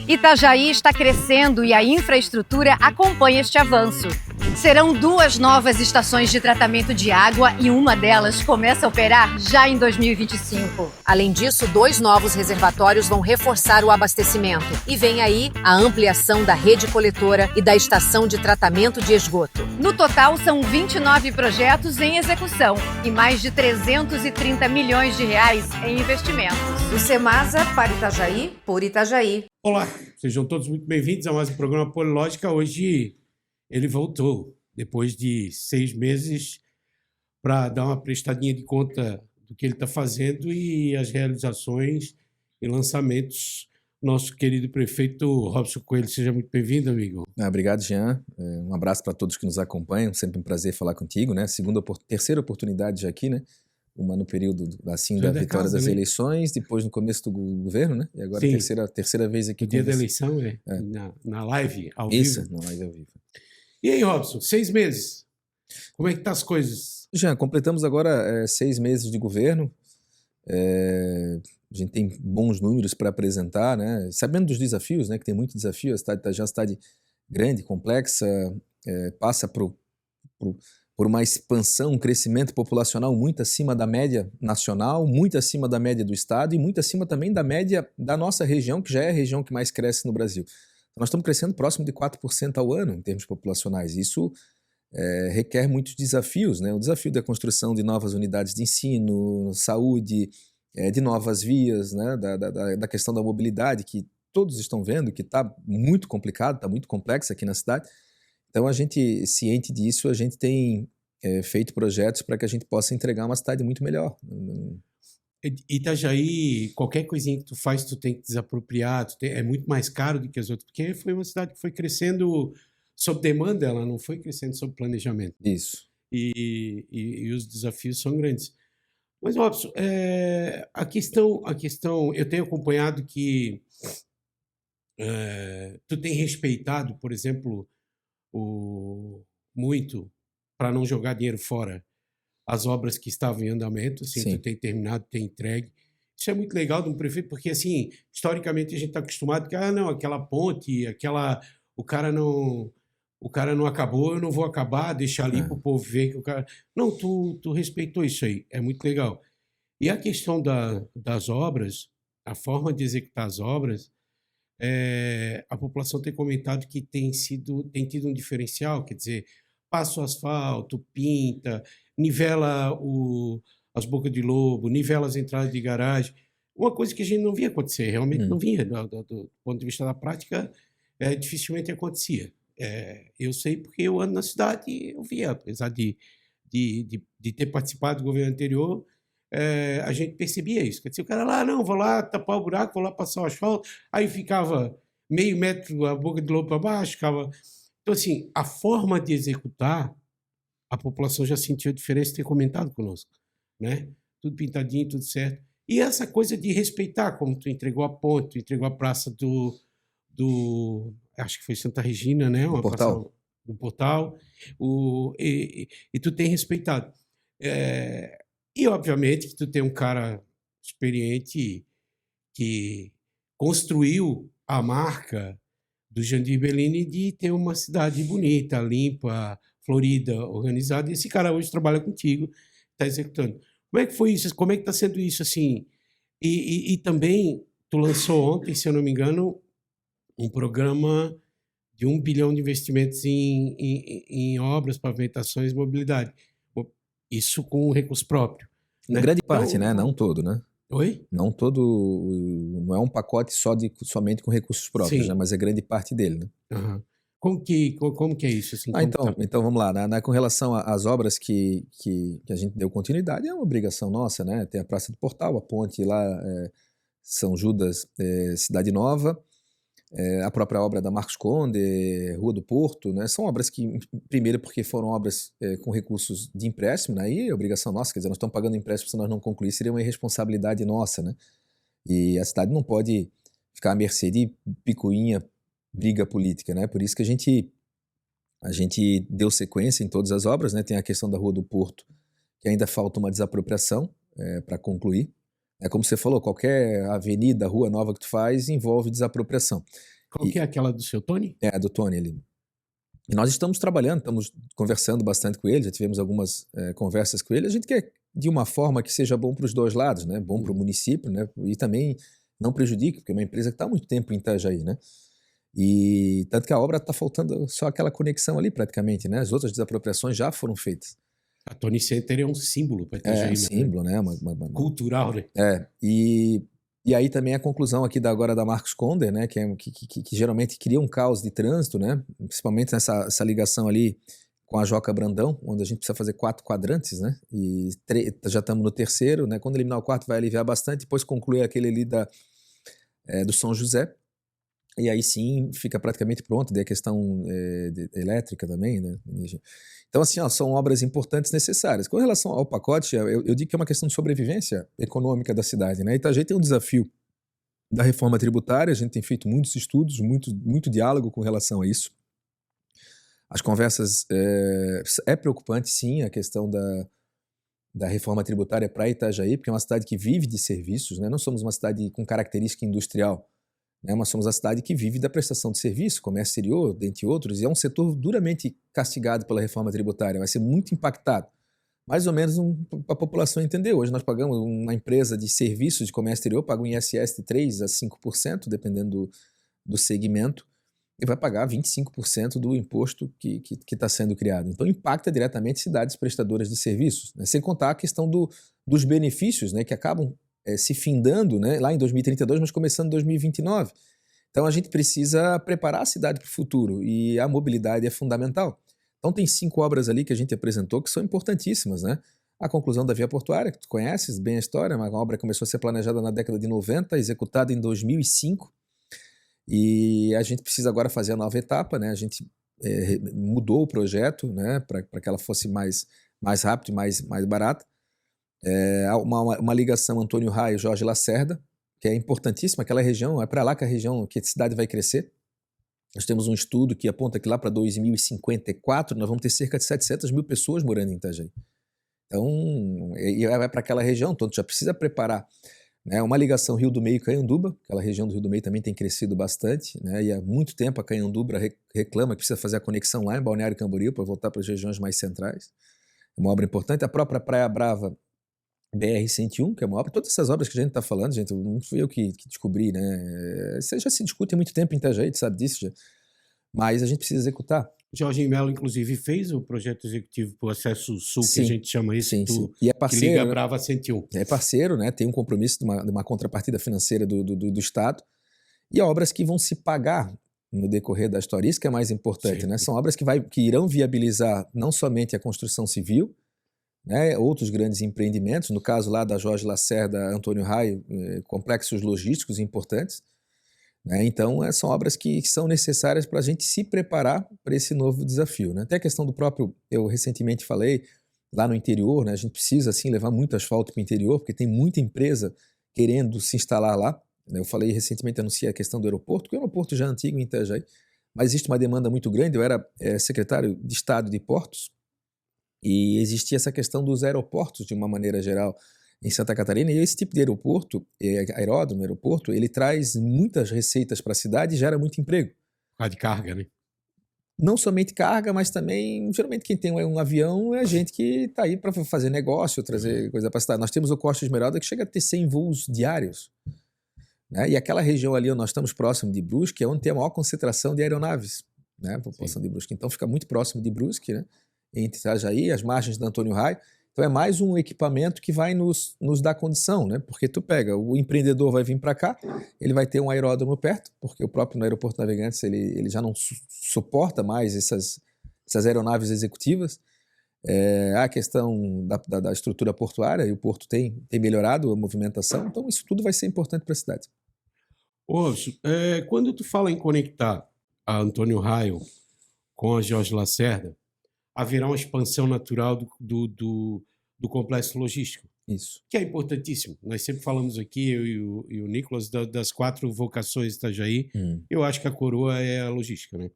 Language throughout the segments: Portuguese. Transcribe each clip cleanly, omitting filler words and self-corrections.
Itajaí está crescendo e a infraestrutura acompanha este avanço. Serão 2 novas estações de tratamento de água e uma delas começa a operar já em 2025. Além disso, 2 novos reservatórios vão reforçar o abastecimento. E vem aí a ampliação da rede coletora e da estação de tratamento de esgoto. No total, são 29 projetos em execução e mais de 330 milhões de reais em investimentos. O Semasa para Itajaí, por Itajaí. Olá, sejam todos muito bem-vindos a mais um programa Polilógica. Hoje ele voltou, depois de 6 meses, para dar uma prestadinha de conta do que ele está fazendo e as realizações e lançamentos. Nosso querido prefeito Robson Coelho, seja muito bem-vindo, amigo. Obrigado, Jean. Um abraço para todos que nos acompanham, sempre um prazer falar contigo, né? Terceira oportunidade já aqui, né? Uma no período assim da vitória das eleições, depois no começo do governo, né? E agora a terceira vez aqui. O dia da eleição na live ao vivo. Isso, na live ao vivo. E aí, Robson, 6 meses. Como é que tá as coisas? Jean, completamos agora 6 meses de governo. A gente tem bons números para apresentar, né? Sabendo dos desafios, né? Que tem muito desafio. A cidade já é uma cidade grande, complexa, passa por uma expansão, um crescimento populacional muito acima da média nacional, muito acima da média do estado e muito acima também da média da nossa região, que já é a região que mais cresce no Brasil. Então, nós estamos crescendo próximo de 4% ao ano em termos populacionais. Isso requer muitos desafios, né? O desafio da construção de novas unidades de ensino, saúde, de novas vias, né? Da questão da mobilidade, que todos estão vendo que está muito complicado, está muito complexo aqui na cidade. Então, a gente, ciente disso, a gente tem feito projetos para que a gente possa entregar uma cidade muito melhor. Itajaí, qualquer coisinha que tu faz, tu tem que desapropriar, é muito mais caro do que as outras, porque foi uma cidade que foi crescendo sob demanda, ela não foi crescendo sob planejamento. Isso. E os desafios são grandes. Mas, Robson, a questão, eu tenho acompanhado que tu tem respeitado, por exemplo, muito, para não jogar dinheiro fora, as obras que estavam em andamento, assim, tu tem terminado, tem entregue. Isso é muito legal de um prefeito, porque, assim, historicamente a gente está acostumado que, aquela ponte, o cara não acabou, eu não vou acabar, deixar ali para o povo ver que o cara... Não, tu respeitou isso aí, é muito legal. E a questão das obras, a forma de executar as obras, a população tem comentado que tem tido um diferencial, quer dizer, passa o asfalto, pinta, nivela as bocas de lobo, nivela as entradas de garagem, uma coisa que a gente não via acontecer, realmente não via, do ponto de vista da prática, dificilmente acontecia. Eu sei porque eu ando na cidade e eu via, apesar de ter participado do governo anterior, a gente percebia isso. Quer dizer, o cara lá, não, vou lá tapar o buraco, vou lá passar o asfalto, aí ficava meio metro a boca de lobo para baixo, ficava... Então, assim, a forma de executar, a população já sentiu a diferença, tem comentado conosco, né? Tudo pintadinho, tudo certo. E essa coisa de respeitar, como tu entregou a ponte, tu entregou a praça do acho que foi Santa Regina, né? Uma Portal. Do Portal, e tu tem respeitado. E, obviamente, que tu tem um cara experiente que construiu a marca do Jandir Bellini de ter uma cidade bonita, limpa, florida, organizada. E esse cara hoje trabalha contigo, está executando. Como é que foi isso? Como é que está sendo isso, assim? E também, tu lançou ontem, se eu não me engano, um programa de 1 bilhão de investimentos em obras, pavimentações e mobilidade. Isso com recurso próprio. Né? Grande parte, né? Não todo, né? Oi? Não todo, não é um pacote somente com recursos próprios, né? Mas é grande parte dele, né? Uhum. Como que é isso? Assim, então vamos lá, né? Com relação às obras que a gente deu continuidade, é uma obrigação nossa, né? Tem a Praça do Portal, a ponte lá, São Judas, Cidade Nova, a própria obra da Marcos Conde, Rua do Porto, né? São obras que, primeiro porque foram obras com recursos de empréstimo, né? E é obrigação nossa, quer dizer, nós estamos pagando empréstimo se nós não concluir, seria uma irresponsabilidade nossa, né? E a cidade não pode ficar à mercê de picuinha, briga política, né? Por isso que a gente deu sequência em todas as obras, né? Tem a questão da Rua do Porto, que ainda falta uma desapropriação para concluir. Como você falou, qualquer avenida, rua nova que tu faz envolve desapropriação. Qual que é aquela do seu Tony? É, do Tony ali. E nós estamos trabalhando, estamos conversando bastante com ele, já tivemos algumas conversas com ele. A gente quer de uma forma que seja bom para os dois lados, né? Bom para o município, né? E também não prejudique, porque é uma empresa que está há muito tempo em Itajaí, né? E tanto que a obra está faltando só aquela conexão ali praticamente, né? As outras desapropriações já foram feitas. A Tony Center é um símbolo para Itajaí, um símbolo, né? Cultural, né? E aí também a conclusão aqui agora da Marcos Conder, né? Que geralmente cria um caos de trânsito, né? Principalmente essa ligação ali com a Joca Brandão, onde a gente precisa fazer 4 quadrantes, né? E já estamos no terceiro, né? Quando eliminar o quarto vai aliviar bastante, depois concluir aquele ali do São José. E aí sim fica praticamente pronto, daí a questão elétrica também, né? Então assim, ó, são obras importantes necessárias. Com relação ao pacote, eu digo que é uma questão de sobrevivência econômica da cidade, né? Itajaí tem um desafio da reforma tributária, a gente tem feito muitos estudos, muito diálogo com relação a isso. As conversas, é preocupante sim a questão da reforma tributária para Itajaí, porque é uma cidade que vive de serviços, né? Não somos uma cidade com característica industrial, né? Mas somos a cidade que vive da prestação de serviço, comércio exterior, dentre outros, e é um setor duramente castigado pela reforma tributária, vai ser muito impactado. Mais ou menos para a população entender. Hoje nós pagamos, uma empresa de serviços de comércio exterior paga um ISS de 3% a 5%, dependendo do segmento, e vai pagar 25% do imposto que está sendo criado. Então impacta diretamente cidades prestadoras de serviços, né? Sem contar a questão dos benefícios, né, que acabam se findando, né, lá em 2032, mas começando em 2029. Então a gente precisa preparar a cidade para o futuro e a mobilidade é fundamental. Então tem 5 obras ali que a gente apresentou que são importantíssimas, né? A conclusão da via portuária, que tu conheces bem a história, uma obra que começou a ser planejada na década de 90, executada em 2005, e a gente precisa agora fazer a nova etapa, né? A gente mudou o projeto, né, para que ela fosse mais rápido e mais barata. Uma ligação Antônio Raio, Jorge Lacerda, que é importantíssima, aquela região, é para lá que a cidade vai crescer. Nós temos um estudo que aponta que lá para 2054 nós vamos ter cerca de 700 mil pessoas morando em Itajaí. Então, vai para aquela região, então já precisa preparar, né? Uma ligação Rio do Meio e Canhanduba, aquela região do Rio do Meio também tem crescido bastante, né? E há muito tempo a Canhanduba reclama que precisa fazer a conexão lá em Balneário Camboriú para voltar para as regiões mais centrais. É uma obra importante. A própria Praia Brava, BR-101, que é uma obra, todas essas obras que a gente está falando, gente, não fui eu que descobri, né? Isso já se discute há muito tempo em Itajaí, sabe disso já. Mas a gente precisa executar. Jorge Melo, inclusive, fez o projeto executivo para o Acesso Sul, sim, que a gente chama isso, sim. E é parceiro, que liga Brava 101. É parceiro, né? Tem um compromisso de uma contrapartida financeira do Estado. E obras que vão se pagar no decorrer da história, isso que é mais importante, né? São obras que irão viabilizar não somente a construção civil, né, outros grandes empreendimentos, no caso lá da Jorge Lacerda, Antônio Raio, complexos logísticos importantes, né? Então são obras que são necessárias para a gente se preparar para esse novo desafio, né? Até a questão do próprio, eu recentemente falei, lá no interior, né, a gente precisa assim levar muito asfalto para o interior, porque tem muita empresa querendo se instalar lá, né? Eu falei recentemente, anunciei a questão do aeroporto, que é um aeroporto já antigo em Itajaí, mas existe uma demanda muito grande. Eu era secretário de Estado de Portos, e existia essa questão dos aeroportos de uma maneira geral em Santa Catarina, e esse tipo de aeroporto, aeroporto, ele traz muitas receitas para a cidade e gera muito emprego. Por causa de carga, né? Não somente carga, mas também, geralmente quem tem um avião é gente que está aí para fazer negócio, trazer coisa para a cidade. Nós temos o Costa Esmeralda que chega a ter 100 voos diários, né? E aquela região ali onde nós estamos próximo de Brusque é onde tem a maior concentração de aeronaves, né? A população de Brusque. Então fica muito próximo de Brusque, né? Entre Itajaí, as margens da Antônio Raio. Então é mais um equipamento que vai nos dar condição, né? Porque tu pega, o empreendedor vai vir para cá, ele vai ter um aeródromo perto, porque o próprio Aeroporto Navegantes ele já não suporta mais essas aeronaves executivas. A questão da estrutura portuária, e o porto tem melhorado a movimentação, então isso tudo vai ser importante para a cidade. Quando tu fala em conectar a Antônio Raio com a Jorge Lacerda, haverá uma expansão natural do complexo logístico. Isso. Que é importantíssimo. Nós sempre falamos aqui, eu e o Nicolas, das 4 vocações de Itajaí. Eu acho que a coroa é a logística, né?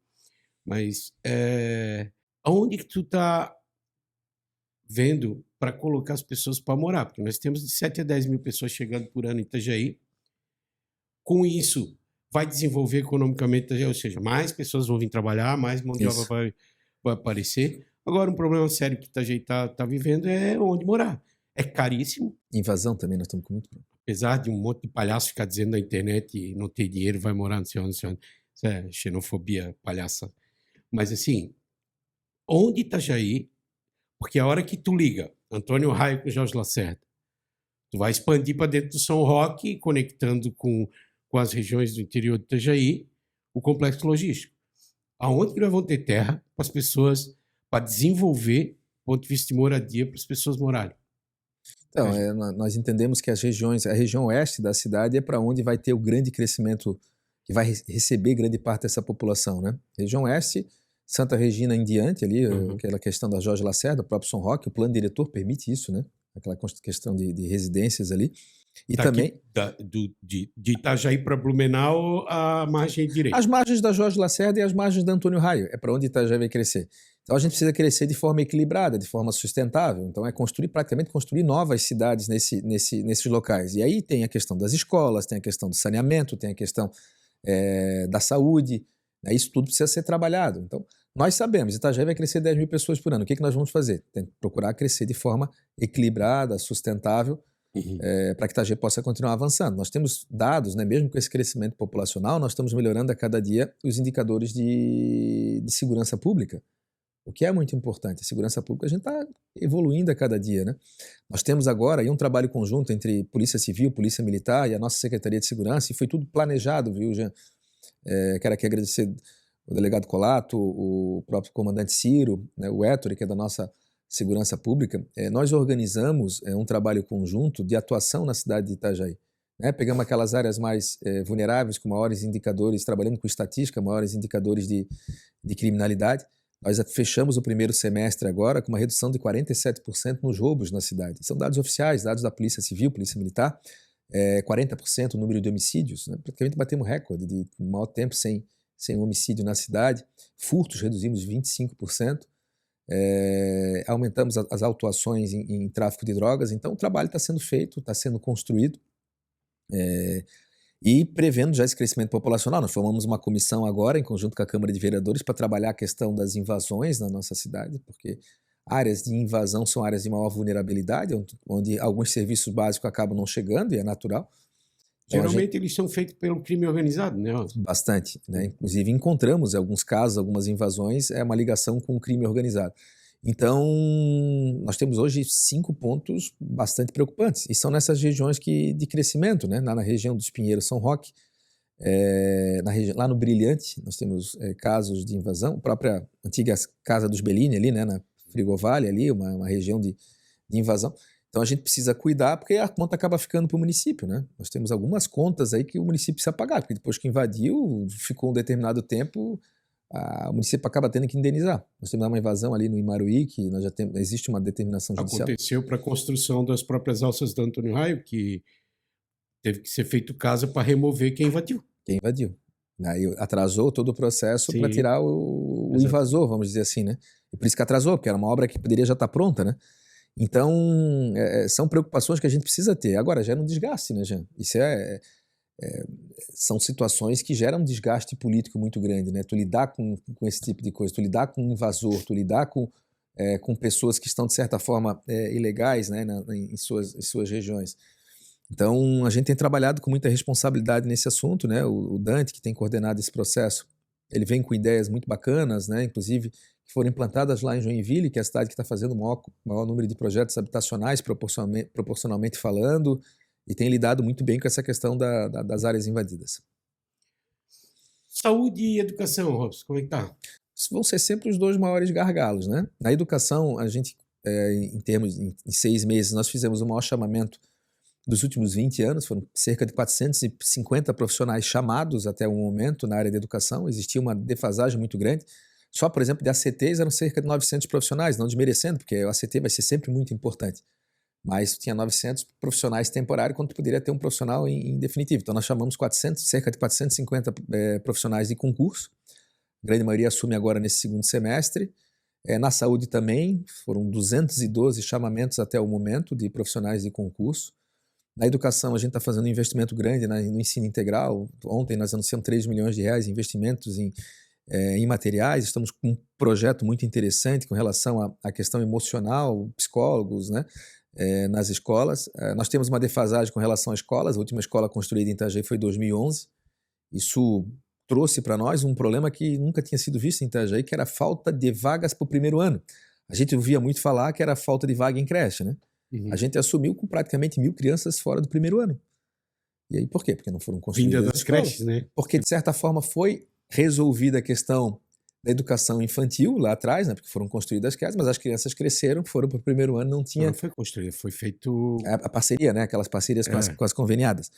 Mas aonde que tu está vendo para colocar as pessoas para morar? Porque nós temos de 7 a 10 mil pessoas chegando por ano em Itajaí. Com isso, vai desenvolver economicamente, ou seja, mais pessoas vão vir trabalhar, mais mão de obra vai aparecer. Agora, um problema sério que Itajaí está vivendo é onde morar. É caríssimo. Invasão também, nós estamos com muito. Apesar de um monte de palhaço ficar dizendo na internet e não ter dinheiro, vai morar não sei onde, não sei onde. Isso é xenofobia palhaça. Mas assim, onde Itajaí, porque a hora que tu liga Antônio Raio com Jorge Lacerda, tu vai expandir para dentro do São Roque, conectando com as regiões do interior de Itajaí, o complexo logístico. Aonde que nós vamos ter terra para as pessoas, para desenvolver, do ponto de vista de moradia, para as pessoas morarem? Então, nós entendemos que a região oeste da cidade é para onde vai ter o grande crescimento, que vai receber grande parte dessa população, né? Região oeste, Santa Regina em diante ali, aquela questão da Jorge Lacerda, o próprio São Roque, o plano diretor permite isso, né? Aquela questão de residências ali. E também de Itajaí para Blumenau, a margem direita. As margens da Jorge Lacerda e as margens da Antônio Raio, é para onde Itajaí vai crescer. Então a gente precisa crescer de forma equilibrada, de forma sustentável. Então é praticamente construir novas cidades nesses locais. E aí tem a questão das escolas, tem a questão do saneamento, tem a questão da saúde, né? Isso tudo precisa ser trabalhado. Então nós sabemos, Itajaí vai crescer 10 mil pessoas por ano. O que nós vamos fazer? Tem que procurar crescer de forma equilibrada, sustentável, para que Itajaí possa continuar avançando. Nós temos dados, né, mesmo com esse crescimento populacional, nós estamos melhorando a cada dia os indicadores de segurança pública, o que é muito importante. A segurança pública a gente está evoluindo a cada dia, né? Nós temos agora aí um trabalho conjunto entre Polícia Civil, Polícia Militar e a nossa Secretaria de Segurança, e foi tudo planejado, viu, Jean? Quero aqui agradecer o delegado Colato, o próprio comandante Ciro, né, o Héctor, que é da nossa Segurança Pública. Nós organizamos um trabalho conjunto de atuação na cidade de Itajaí. Né? Pegamos aquelas áreas mais vulneráveis, com maiores indicadores, trabalhando com estatística, maiores indicadores de criminalidade. Nós fechamos o primeiro semestre agora com uma redução de 47% nos roubos na cidade. São dados oficiais, dados da Polícia Civil, Polícia Militar. 40% o número de homicídios, né? Praticamente batemos recorde de maior tempo sem homicídio na cidade. Furtos reduzimos 25%. Aumentamos as autuações em tráfico de drogas. Então o trabalho está sendo feito, está sendo construído. E prevendo já esse crescimento populacional, nós formamos uma comissão agora, em conjunto com a Câmara de Vereadores, para trabalhar a questão das invasões na nossa cidade, porque áreas de invasão são áreas de maior vulnerabilidade, onde alguns serviços básicos acabam não chegando, e é natural. Então, geralmente eles são feitos pelo crime organizado, né? Bastante, né? Inclusive encontramos em alguns casos, algumas invasões, uma ligação com o crime organizado. Então, nós temos hoje 5 pontos bastante preocupantes, e são nessas regiões de crescimento, né? Na região dos Pinheiros, São Roque, lá no Brilhante, nós temos casos de invasão, a própria antiga Casa dos Bellini ali, né? Na Frigovale ali, uma região de invasão. Então a gente precisa cuidar, porque a conta acaba ficando para o município, né? Nós temos algumas contas aí que o município precisa pagar, porque depois que invadiu, ficou um determinado tempo, o município acaba tendo que indenizar. Nós temos uma invasão ali no Imaruí, que nós já temos, existe uma determinação judicial. Aconteceu para a construção das próprias alças do Antônio Raio, que teve que ser feito casa para remover quem invadiu. Quem invadiu. Aí atrasou todo o processo para tirar o invasor, vamos dizer assim, né? E por isso que atrasou, porque era uma obra que poderia já estar pronta, né? Então, são preocupações que a gente precisa ter. Agora, gera um desgaste, né, Jean? Isso são situações que geram um desgaste político muito grande, né? Tu lidar com esse tipo de coisa, tu lidar com um invasor, tu lidar com pessoas que estão, de certa forma, ilegais, né, em suas regiões. Então, a gente tem trabalhado com muita responsabilidade nesse assunto, né? O Dante, que tem coordenado esse processo, ele vem com ideias muito bacanas, né? Inclusive que foram implantadas lá em Joinville, que é a cidade que está fazendo o maior número de projetos habitacionais, proporcionalmente falando, e tem lidado muito bem com essa questão das áreas invadidas. Saúde e educação, Robson, como é que está? Vão ser sempre os 2 maiores gargalos, né? Na educação, a gente, em 6 meses, nós fizemos o maior chamamento dos últimos 20 anos, foram cerca de 450 profissionais chamados até o momento na área de educação. Existia uma defasagem muito grande. Só, por exemplo, de ACTs eram cerca de 900 profissionais, não desmerecendo, porque o ACT vai ser sempre muito importante. Mas tinha 900 profissionais temporários, quando poderia ter um profissional em definitivo. Então nós chamamos cerca de 450 profissionais de concurso. A grande maioria assume agora nesse 2º semestre. Na saúde também, foram 212 chamamentos até o momento de profissionais de concurso. Na educação, a gente está fazendo um investimento grande no ensino integral. Ontem nós anunciamos 3 milhões de reais em investimentos em materiais. Estamos com um projeto muito interessante com relação à questão emocional, psicólogos, né, nas escolas. Nós temos uma defasagem com relação às escolas. A última escola construída em Itajaí foi em 2011. Isso trouxe para nós um problema que nunca tinha sido visto em Itajaí, que era a falta de vagas para o primeiro ano. A gente ouvia muito falar que era falta de vaga em creche, né? A gente assumiu com praticamente 1.000 crianças fora do primeiro ano. E aí por quê? Porque não foram construídas Vinda das creches, né? Porque, de certa forma, foi resolvida a questão da educação infantil lá atrás, né? Porque foram construídas as casas, mas as crianças cresceram, foram para o primeiro ano, não tinha... Não foi construída, foi feito... A parceria, né? Aquelas parcerias com as conveniadas.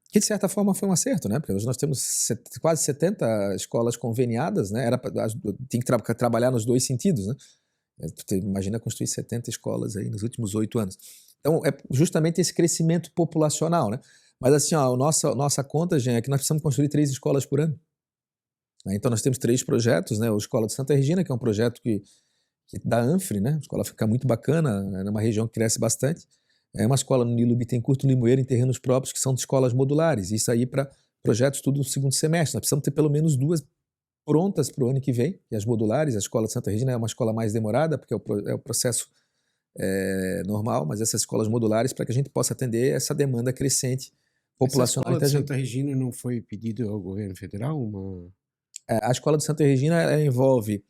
Que, de certa forma, foi um acerto, né? Porque hoje nós temos quase 70 escolas conveniadas, né? Tem que trabalhar nos dois sentidos, né? Imagina construir 70 escolas aí nos últimos 8 anos. Então, é justamente esse crescimento populacional, né? Mas assim, a nossa conta, gente, é que nós precisamos construir 3 escolas por ano. Então, nós temos 3 projetos, né? A Escola de Santa Regina, que é um projeto que da Anfre, né? A escola fica muito bacana, é uma região que cresce bastante. É uma escola no Nilo Bittencourt, no Limoeiro, em terrenos próprios, que são de escolas modulares. Isso aí para projetos tudo no segundo semestre. Nós precisamos ter pelo menos 2 prontas para o ano que vem, e as modulares. A Escola de Santa Regina é uma escola mais demorada, porque é o processo normal, mas essas escolas modulares para que a gente possa atender essa demanda crescente populacional. A Escola de Santa Regina não foi pedido ao governo federal? A Escola de Santa Regina ela envolve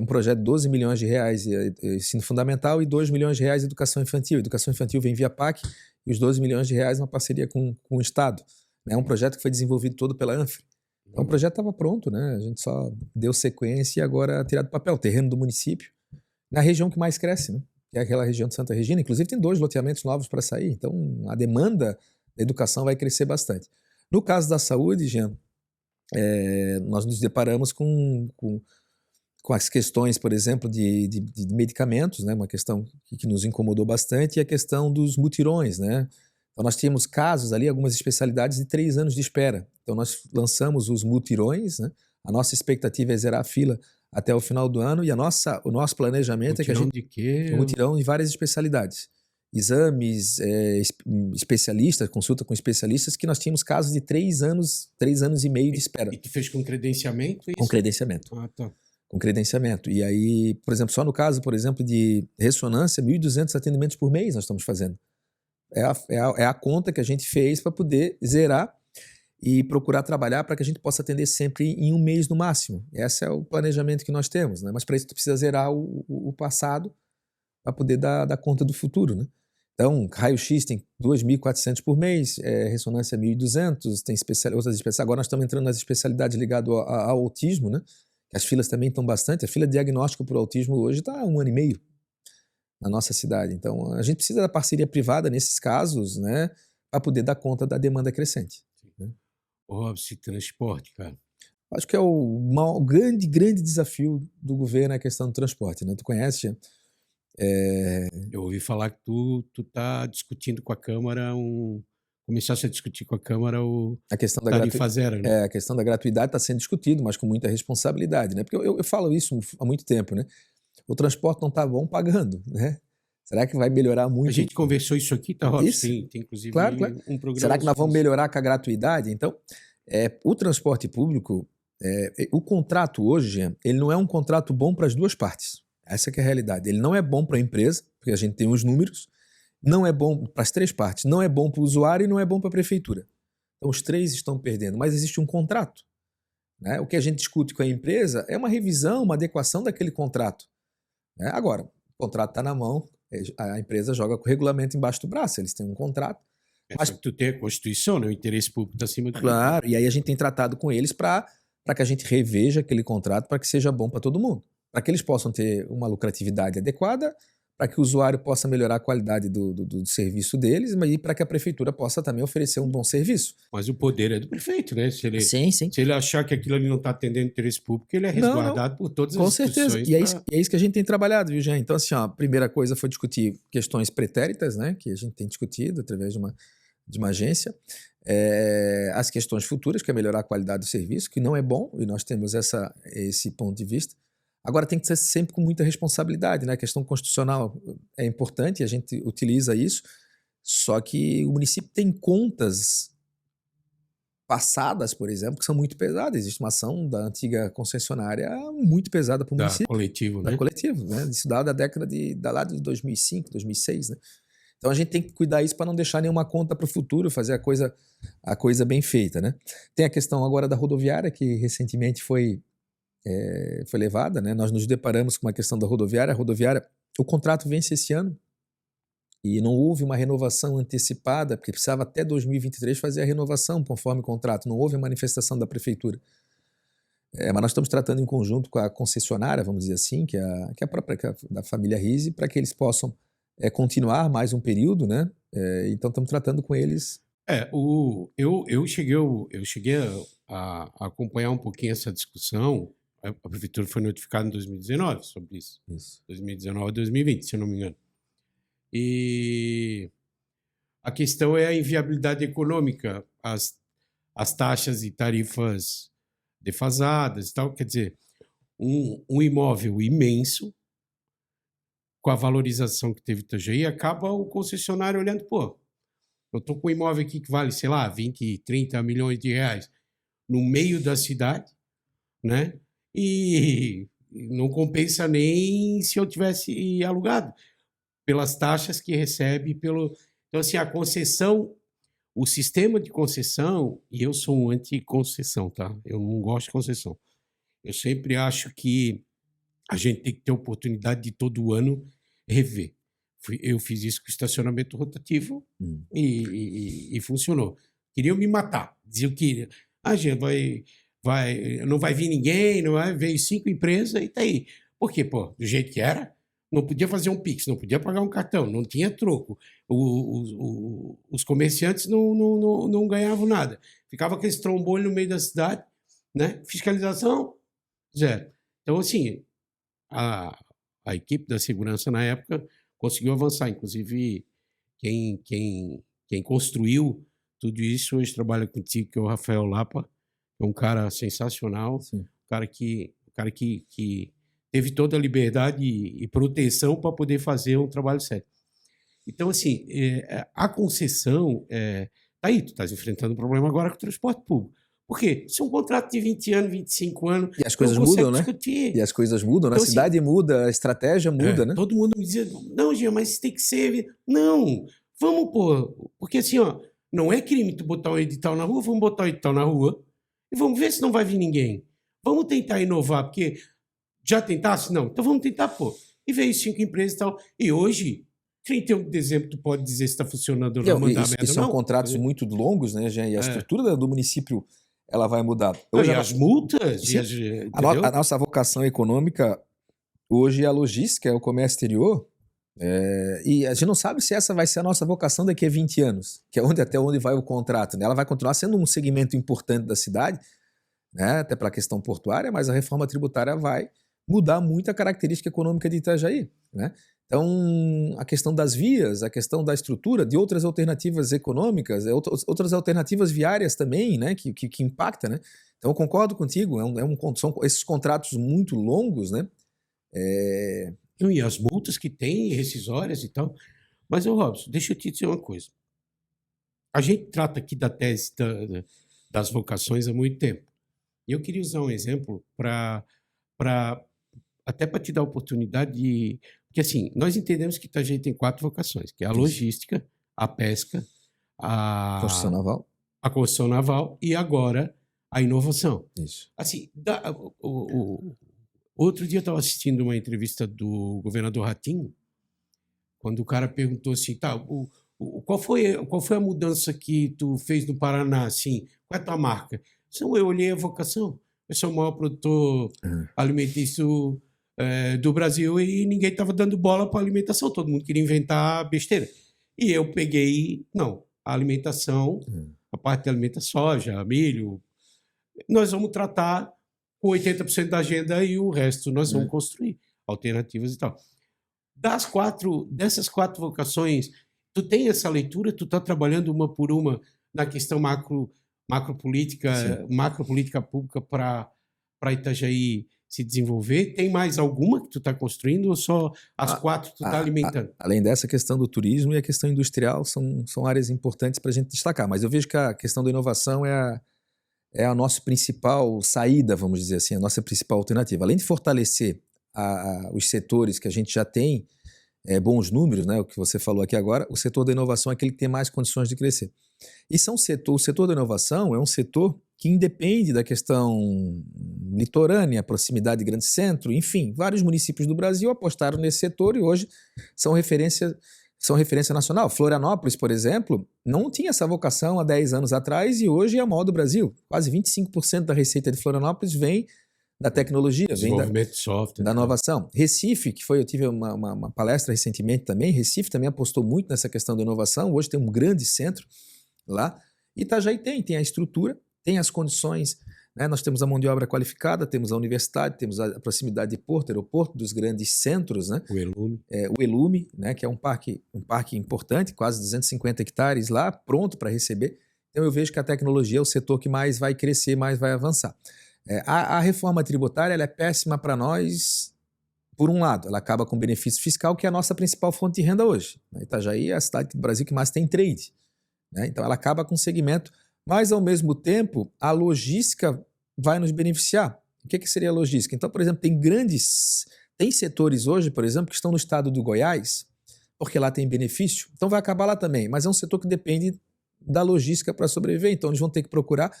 um projeto de 12 milhões de reais ensino fundamental e 2 milhões de reais educação infantil. Educação infantil vem via PAC e os 12 milhões de reais uma parceria com o Estado. É um projeto que foi desenvolvido todo pela Anfre. Então o projeto estava pronto, né? A gente só deu sequência e agora tirar do papel. Terreno do município, na região que mais cresce, né? Que é aquela região de Santa Regina. Inclusive tem 2 loteamentos novos para sair. Então a demanda da educação vai crescer bastante. No caso da saúde, Jean, nós nos deparamos com as questões, por exemplo, de medicamentos, né? Uma questão que nos incomodou bastante, e a questão dos mutirões, né? Então nós tínhamos casos ali, algumas especialidades de 3 anos de espera. Então nós lançamos os mutirões, né? A nossa expectativa é zerar a fila até o final do ano, e o nosso planejamento mutirão é que a gente... de quê? Um mutirão em várias especialidades. Exames, especialistas, consulta com especialistas, que nós tínhamos casos de 3 anos e meio de espera. E tu fez com credenciamento? Com credenciamento. Ah, tá. Com credenciamento. E aí, por exemplo, só no caso, por exemplo, de ressonância, 1.200 atendimentos por mês nós estamos fazendo. É a conta que a gente fez para poder zerar e procurar trabalhar para que a gente possa atender sempre em 1 mês no máximo. Esse é o planejamento que nós temos, né? Mas para isso tu precisa zerar o passado para poder dar conta do futuro, né? Então, raio-x tem 2.400 por mês, ressonância 1.200, tem outras especialidades. Agora nós estamos entrando nas especialidades ligadas ao autismo, né? As filas também estão bastante. A fila de diagnóstico por autismo hoje está há 1 ano e meio na nossa cidade. Então, a gente precisa da parceria privada nesses casos, né, para poder dar conta da demanda crescente. Né? Robson, transporte, cara. Acho que é o grande desafio do governo é a questão do transporte, né? Tu conhece? Eu ouvi falar que tu tá discutindo com a Câmara começasse a discutir com a Câmara a questão da tarifa zero, né? A questão da gratuidade está sendo discutido, mas com muita responsabilidade, né? Porque eu falo isso há muito tempo, né? O transporte não está bom pagando, né? Será que vai melhorar muito? A gente conversou isso aqui, tá, Robson? Tem inclusive claro. um programa. Será que nós vamos melhorar com a gratuidade? Então, o transporte público, o contrato hoje, ele não é um contrato bom para as 2 partes. Essa que é a realidade. Ele não é bom para a empresa, porque a gente tem os números, não é bom para as 3 partes, não é bom para o usuário e não é bom para a prefeitura. Então os 3 estão perdendo, mas existe um contrato, né? O que a gente discute com a empresa é uma revisão, uma adequação daquele contrato, né? Agora, o contrato está na mão, a empresa joga com o regulamento embaixo do braço, eles têm um contrato. Mas tu tem a Constituição, né? O interesse público está acima do... Claro, e aí a gente tem tratado com eles para que a gente reveja aquele contrato para que seja bom para todo mundo, para que eles possam ter uma lucratividade adequada, para que o usuário possa melhorar a qualidade do serviço deles, mas para que a prefeitura possa também oferecer um bom serviço. Mas o poder é do prefeito, né? Sim. Se ele achar que aquilo ali não está atendendo o interesse público, ele é resguardado por todas as instituições. Com certeza. E é isso que a gente tem trabalhado, viu, Jean? Então, assim, a primeira coisa foi discutir questões pretéritas, né? Que a gente tem discutido através de uma agência. As questões futuras, que é melhorar a qualidade do serviço, que não é bom, e nós temos esse ponto de vista. Agora tem que ser sempre com muita responsabilidade, né? A questão constitucional é importante, a gente utiliza isso, Só que o município tem contas passadas, por exemplo, que são muito pesadas. Existe uma ação da antiga concessionária muito pesada para o município. Coletivo, né? Da coletivo, né? Isso dá da década lá de 2005, 2006, né? Então a gente tem que cuidar isso para não deixar nenhuma conta para o futuro, fazer a coisa bem feita, né? Tem a questão agora da rodoviária, que recentemente foi levada, né? Nós nos deparamos com uma questão da rodoviária. A rodoviária, o contrato vence esse ano e não houve uma renovação antecipada, porque precisava até 2023 fazer a renovação conforme o contrato, não houve manifestação da prefeitura. Mas nós estamos tratando em conjunto com a concessionária, vamos dizer assim, que é a própria da família Rizzi, para que eles possam continuar mais um período, né? Então estamos tratando com eles. Eu cheguei a acompanhar um pouquinho essa discussão. A prefeitura foi notificada em 2019 sobre isso. 2019 a 2020, se eu não me engano. E a questão é a inviabilidade econômica, as taxas e tarifas defasadas e tal. Quer dizer, um imóvel imenso, com a valorização que teve Itajaí, acaba o concessionário olhando, pô, eu estou com um imóvel aqui que vale, sei lá, 20, 30 milhões de reais no meio da cidade, né? E não compensa nem se eu tivesse alugado, pelas taxas que recebe, Então, assim, a concessão, o sistema de concessão, e eu sou um anti-concessão, tá? Eu não gosto de concessão. Eu sempre acho que a gente tem que ter oportunidade de todo ano rever. Eu fiz isso com estacionamento rotativo e funcionou. Queriam me matar. Diziam que gente não vai vir ninguém, não vai, veio 5 empresas e tá aí. Por quê? Pô, do jeito que era, não podia fazer um Pix, não podia pagar um cartão, não tinha troco. Os comerciantes não ganhavam nada. Ficava aquele trombolho no meio da cidade, né? Fiscalização, zero. Então, assim, a equipe da segurança na época conseguiu avançar. Inclusive, quem construiu tudo isso hoje trabalha contigo, que é o Rafael Lapa, é um cara sensacional, um cara que teve toda a liberdade e proteção para poder fazer um trabalho sério. Então, assim, a concessão, tá aí, tu estás enfrentando um problema agora com o transporte público. Por quê? Isso é um contrato de 20 anos, 25 anos. E as coisas mudam, né? Discutir. E as coisas mudam, então, a cidade muda, a estratégia muda, né? Todo mundo me dizia, não, Gia, mas isso tem que ser... Não, vamos pôr... Porque assim, ó, não é crime tu botar um edital na rua, vamos botar um edital na rua e vamos ver se não vai vir ninguém. Vamos tentar inovar, porque já tentasse? Não. Então vamos tentar, pô. E veio 5 empresas e tal. E hoje, 31 de dezembro, tu pode dizer se está funcionando ou não, mandar merda. E são contratos muito longos, né, Jean? E a estrutura do município, ela vai mudar. Hoje, as multas... A nossa vocação econômica hoje é a logística, é o comércio exterior. E a gente não sabe se essa vai ser a nossa vocação daqui a 20 anos, que é até onde vai o contrato, né? Ela vai continuar sendo um segmento importante da cidade, né? Até para a questão portuária, mas a reforma tributária vai mudar muito a característica econômica de Itajaí, né? Então, a questão das vias, a questão da estrutura, de outras alternativas econômicas, outras alternativas viárias também, né? Que impacta, né? Então, eu concordo contigo, são esses contratos muito longos, né? E as multas que tem, rescisórias e tal. Mas, Robson, deixa eu te dizer uma coisa. A gente trata aqui da tese das vocações há muito tempo. E eu queria usar um exemplo até para te dar a oportunidade de... Porque, assim, nós entendemos que Itajaí tem 4 vocações, que é a logística, a pesca, a construção naval e agora a inovação. Isso. Assim, outro dia eu estava assistindo uma entrevista do governador Ratinho, quando o cara perguntou assim, tá, qual foi a mudança que tu fez no Paraná, assim, qual é a tua marca? Então, eu olhei a vocação, eu sou o maior produtor alimentício do Brasil e ninguém estava dando bola para a alimentação, todo mundo queria inventar besteira. E eu peguei, a alimentação, a parte de alimentação, soja, milho, nós vamos tratar com 80% da agenda e o resto nós vamos construir alternativas e tal. Dessas 4 vocações, tu tem essa leitura, tu está trabalhando uma por uma na questão macropolítica pública para Itajaí se desenvolver. Tem mais alguma que tu está construindo ou só as 4 tu está alimentando? Além dessa, questão do turismo e a questão industrial são áreas importantes para a gente destacar, mas eu vejo que a questão da inovação é a nossa principal saída, vamos dizer assim, a nossa principal alternativa. Além de fortalecer os setores que a gente já tem bons números, né, o que você falou aqui agora, o setor da inovação é aquele que tem mais condições de crescer. E o setor da inovação é um setor que independe da questão litorânea, proximidade de grande centro, enfim, vários municípios do Brasil apostaram nesse setor e hoje são referência nacional. Florianópolis, por exemplo, não tinha essa vocação há 10 anos atrás e hoje é a maior do Brasil. Quase 25% da receita de Florianópolis vem da tecnologia, vem desenvolvimento de software, da inovação. Recife, eu tive uma palestra recentemente também, Recife também apostou muito nessa questão da inovação, hoje tem um grande centro lá. Itajaí tem a estrutura, tem as condições, né? Nós temos a mão de obra qualificada, temos a universidade, temos a proximidade de porto, aeroporto, dos grandes centros, né? O Elume. O Elume, né? Que é um parque importante, quase 250 hectares lá, pronto para receber. Então eu vejo que a tecnologia é o setor que mais vai crescer, mais vai avançar. A reforma tributária ela é péssima para nós, por um lado, ela acaba com o benefício fiscal, que é a nossa principal fonte de renda hoje. Itajaí é a cidade do Brasil que mais tem trade, né? Então ela acaba com o segmento, mas ao mesmo tempo a logística vai nos beneficiar. O que seria a logística? Então, por exemplo, tem setores hoje, por exemplo, que estão no estado do Goiás, porque lá tem benefício, então vai acabar lá também, mas é um setor que depende da logística para sobreviver, então eles vão ter que procurar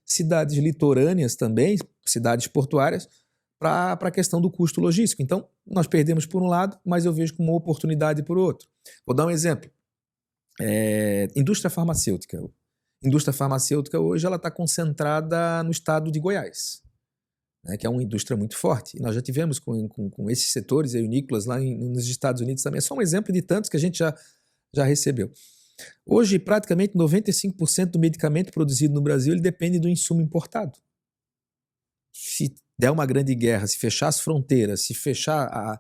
cidades litorâneas também, cidades portuárias, para a questão do custo logístico. Então, nós perdemos por um lado, mas eu vejo como uma oportunidade por outro. Vou dar um exemplo. Indústria farmacêutica. Indústria farmacêutica hoje ela está concentrada no estado de Goiás, né, que é uma indústria muito forte. E nós já tivemos com esses setores, aí o Nicolas lá nos Estados Unidos também. É só um exemplo de tantos que a gente já recebeu. Hoje, praticamente 95% do medicamento produzido no Brasil ele depende do insumo importado. Se der uma grande guerra, se fechar as fronteiras, se fechar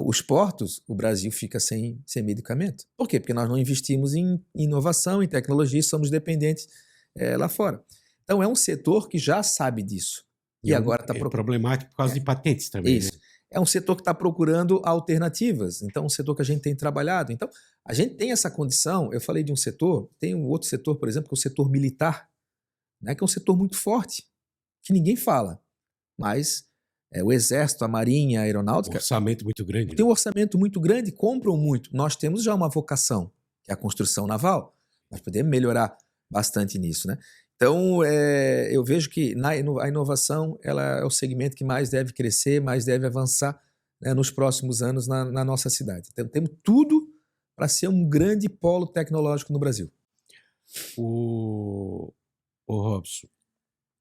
os portos, o Brasil fica sem medicamento. Por quê? Porque nós não investimos em inovação, em tecnologia, e somos dependentes lá fora. Então é um setor que já sabe disso. E agora está problemático por causa de patentes também. Isso. Né? É um setor que está procurando alternativas. Então, é um setor que a gente tem trabalhado. Então, a gente tem essa condição. Eu falei de um setor, tem um outro setor, por exemplo, que é o setor militar, né, que é um setor muito forte, que ninguém fala. Mas o Exército, a Marinha, a Aeronáutica... Um orçamento muito grande. Tem um orçamento muito grande, compram muito. Nós temos já uma vocação, que é a construção naval. Nós podemos melhorar bastante nisso, né? Então, eu vejo que a inovação ela é o segmento que mais deve crescer, mais deve avançar, né, nos próximos anos na nossa cidade. Então, temos tudo para ser um grande polo tecnológico no Brasil. O Robson,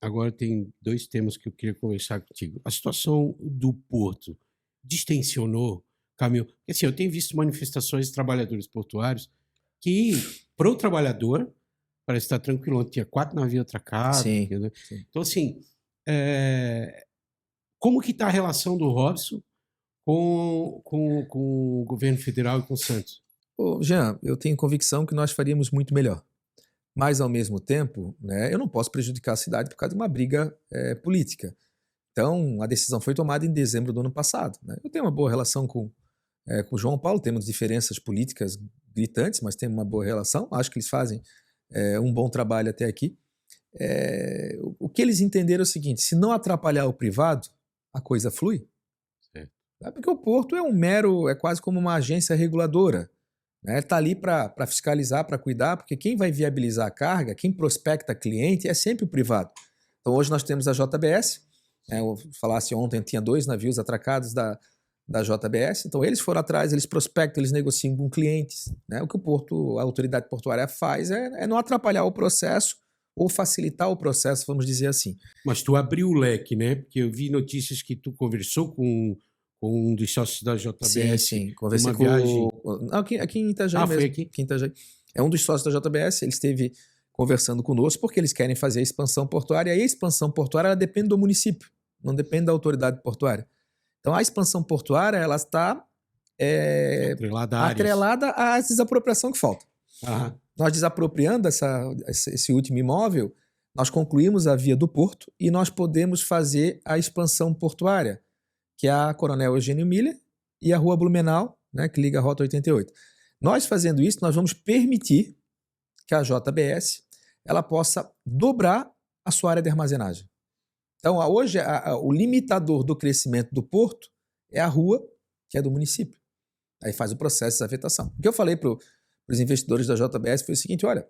agora tem 2 temas que eu queria conversar contigo. A situação do porto distensionou caminho. Porque, assim, eu tenho visto manifestações de trabalhadores portuários que, para o trabalhador, parece estar tranquilo. Ontem tinha 4 navios atracados. Sim. Então, assim, como que está a relação do Robson com o governo federal e com o Santos? Jean, eu tenho convicção que nós faríamos muito melhor. Mas, ao mesmo tempo, né, eu não posso prejudicar a cidade por causa de uma briga política. Então, a decisão foi tomada em dezembro do ano passado, né? Eu tenho uma boa relação com o João Paulo, temos diferenças políticas gritantes, mas temos uma boa relação. Acho que eles fazem um bom trabalho até aqui. O que eles entenderam é o seguinte: se não atrapalhar o privado, a coisa flui. Porque o porto é quase como uma agência reguladora. Está ali para fiscalizar, para cuidar, porque quem vai viabilizar a carga, quem prospecta cliente é sempre o privado. Então hoje nós temos a JBS, eu falasse ontem, tinha 2 navios atracados da JBS, então eles foram atrás, eles prospectam, eles negociam com clientes. O que a autoridade portuária faz é não atrapalhar o processo ou facilitar o processo, vamos dizer assim. Mas tu abriu o leque, né? Porque eu vi notícias que tu conversou com um dos sócios da JBS. Sim, conversei uma viagem... aqui em Itajaí mesmo. Foi aqui? Em Itajaí. É um dos sócios da JBS, ele esteve conversando conosco porque eles querem fazer a expansão portuária, e a expansão portuária ela depende do município, não depende da autoridade portuária. Então a expansão portuária ela está atrelada à desapropriação que falta. Aham. Nós desapropriando esse último imóvel, nós concluímos a via do Porto e nós podemos fazer a expansão portuária, que é a Coronel Eugênio Miller e a Rua Blumenau, né, que liga a Rota 88. Nós fazendo isso, nós vamos permitir que a JBS ela possa dobrar a sua área de armazenagem. Então, hoje, o limitador do crescimento do porto é a rua, que é do município. Aí faz o processo de afetação. O que eu falei para os investidores da JBS foi o seguinte, olha,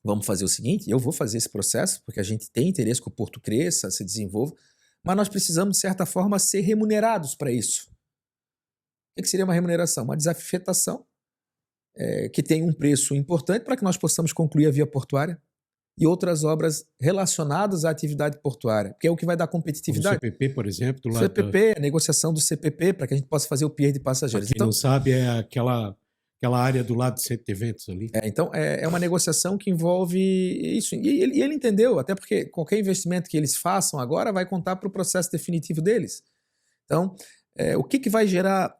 vamos fazer o seguinte, eu vou fazer esse processo, porque a gente tem interesse que o porto cresça, se desenvolva, mas nós precisamos, de certa forma, ser remunerados para isso. O que seria uma remuneração? Uma desafetação que tem um preço importante para que nós possamos concluir a via portuária e outras obras relacionadas à atividade portuária, que é o que vai dar competitividade. O CPP, por exemplo. Do lado CPP, a negociação do CPP, para que a gente possa fazer o pier de passageiros. Quem não sabe, é aquela área do lado do centro de eventos ali. Então, é uma negociação que envolve isso. E ele entendeu, até porque qualquer investimento que eles façam agora vai contar para o processo definitivo deles. Então, o que vai gerar,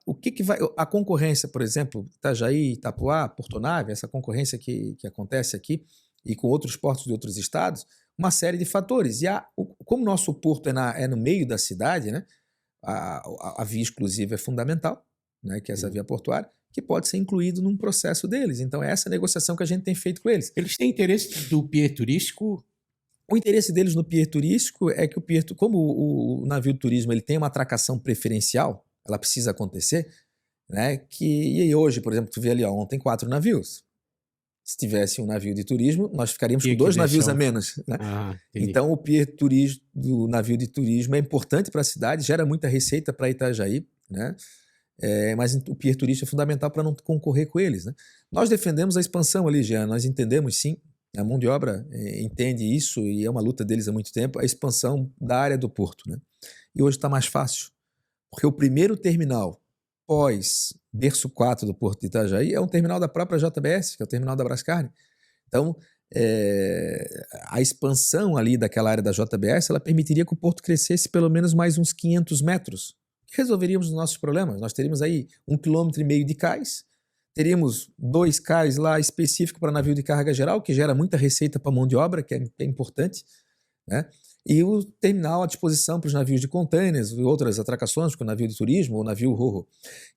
a concorrência, por exemplo, Itajaí, Itapuá, Portonave, essa concorrência que acontece aqui, e com outros portos de outros estados, uma série de fatores. E como o nosso porto é no meio da cidade, né, a via exclusiva é fundamental, né, que é essa via portuária, que pode ser incluído num processo deles. Então é essa negociação que a gente tem feito com eles. Eles têm interesse do pier turístico? O interesse deles no pier turístico é que como o navio de turismo ele tem uma atracação preferencial, ela precisa acontecer, né, e hoje, por exemplo, tu vê ali ontem 4 navios. Se tivesse um navio de turismo, nós ficaríamos com 2 navios a menos. Né? Então, o pier do navio de turismo é importante para a cidade, gera muita receita para Itajaí, né? Mas o pier turístico é fundamental para não concorrer com eles. Né? Nós defendemos a expansão ali, Jean, nós entendemos sim, a mão de obra entende isso e é uma luta deles há muito tempo, a expansão da área do porto. Né? E hoje está mais fácil, porque o primeiro terminal pós berço 4 do Porto de Itajaí é um terminal da própria JBS, que é o terminal da Brascarne. Então, a expansão ali daquela área da JBS, ela permitiria que o porto crescesse pelo menos mais uns 500 metros. Resolveríamos os nossos problemas. Nós teríamos aí 1,5 km de cais, teríamos 2 cais lá específicos para navio de carga geral, que gera muita receita para a mão de obra, que é importante, né? E o terminal à disposição para os navios de contêineres e outras atrações, como o navio de turismo ou o navio Ro-Ro.